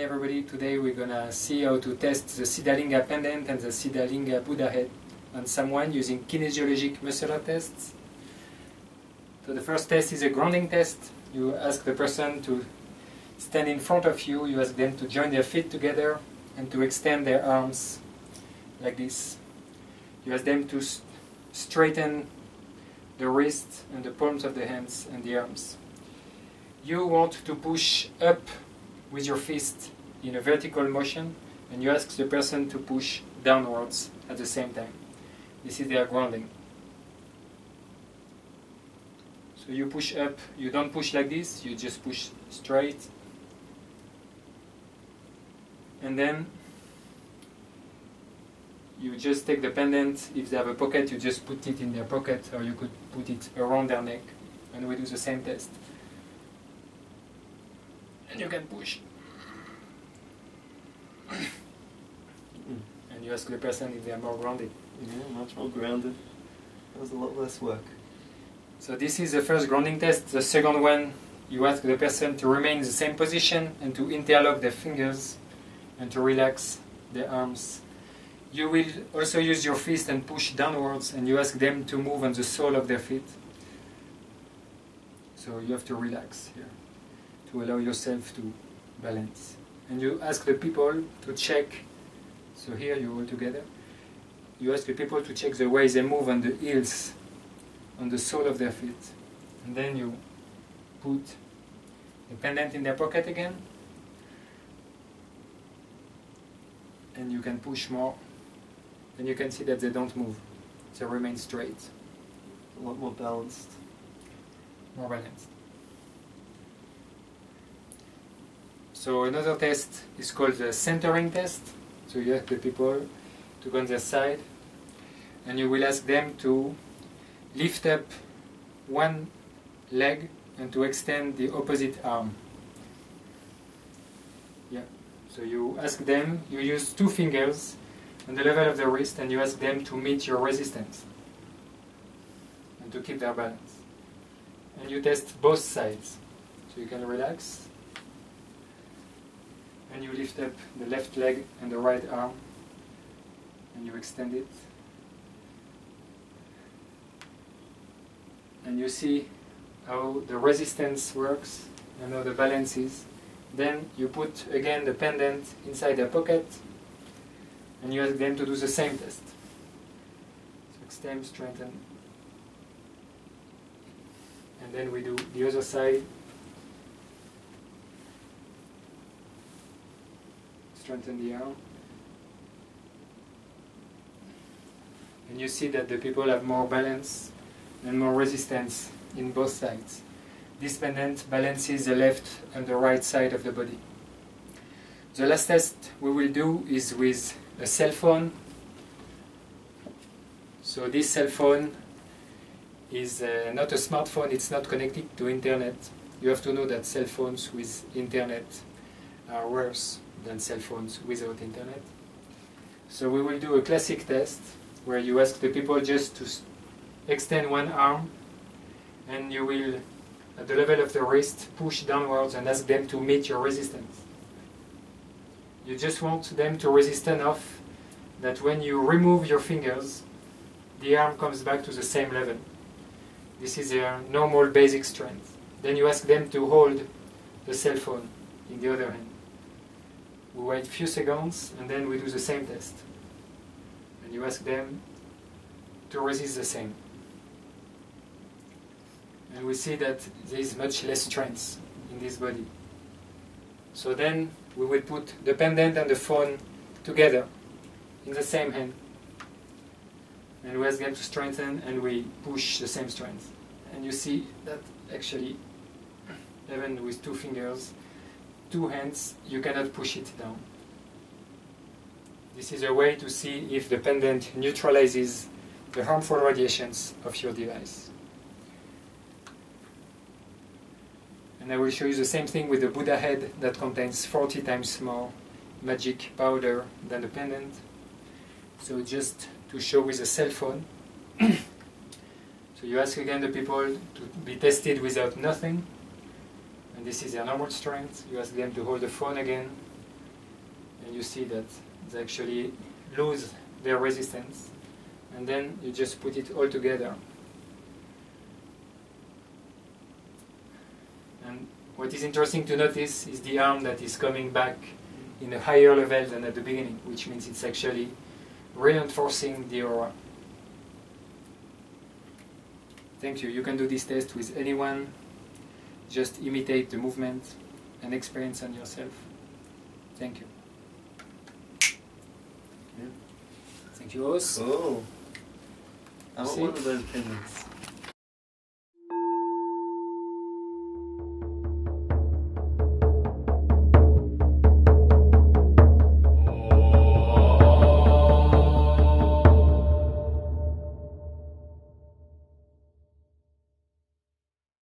everybody, today we're gonna see how to test the Siddhalinga Pendant and the Siddhalinga Buddha head on someone using Kinesiologic muscular tests. So the first test is a grounding test. You ask the person to stand in front of you, you ask them to join their feet together and to extend their arms like this. You ask them to straighten the wrist and the palms of the hands and the arms. You want to push up with your fist in a vertical motion, and you ask the person to push downwards at the same time. This is their grounding. So you push up, you don't push like this, you just push straight. And then you just take the pendant. If they have a pocket, you just put it in their pocket, or you could put it around their neck. And we do the same test. And you can push. And you ask the person if they are more grounded. Yeah, much more grounded. That was a lot less work. So this is the first grounding test. The second one, you ask the person to remain in the same position and to interlock their fingers and to relax their arms. You will also use your fist and push downwards, and you ask them to move on the sole of their feet. So you have to relax here to allow yourself to balance. And you ask the people to check, so here you're all together, you ask the people to check the way they move on the heels, on the sole of their feet. And then you put the pendant in their pocket again, and you can push more, and you can see that they don't move, they remain straight. A lot more balanced. More balanced. So another test is called the centering test. So you ask the people to go on their side, and you will ask them to lift up one leg and to extend the opposite arm. Yeah. So you ask them, you use 2 fingers on the level of the wrist, and you ask them to meet your resistance and to keep their balance. And you test both sides. So you can relax. And you lift up the left leg and the right arm, and you extend it. And you see how the resistance works and how the balance is. Then you put again the pendant inside their pocket, and you ask them to do the same test. So extend, straighten. And then we do the other side. Strengthen the arm. And you see that the people have more balance and more resistance in both sides. This pendant balances the left and the right side of the body. The last test we will do is with a cell phone. So this cell phone is not a smartphone, it's not connected to internet. You have to know that cell phones with internet are worse than cell phones without internet. So we will do a classic test where you ask the people just to extend one arm, and you will, at the level of the wrist, push downwards and ask them to meet your resistance. You just want them to resist enough that when you remove your fingers, the arm comes back to the same level. This is their normal basic strength. Then you ask them to hold the cell phone in the other hand. We wait a few seconds, and then we do the same test. And you ask them to resist the same. And we see that there is much less strength in this body. So then we will put the pendant and the phone together in the same hand. And we ask them to strengthen, and we push the same strength. And you see that actually, even with 2 fingers, 2 hands, you cannot push it down. This is a way to see if the pendant neutralizes the harmful radiations of your device. And I will show you the same thing with the Buddha head that contains 40 times more magic powder than the pendant. So just to show with a cell phone. So you ask again the people to be tested without nothing. And this is their normal strength. You ask them to hold the phone again and you see that they actually lose their resistance, and then you just put it all together. And what is interesting to notice is the arm that is coming back in a higher level than at the beginning, which means it's actually reinforcing the aura. Thank you. You can do this test with anyone. Just imitate the movement and experience on yourself. Thank you. Yeah. Thank you, Os. Cool. I want See? one of those pendants.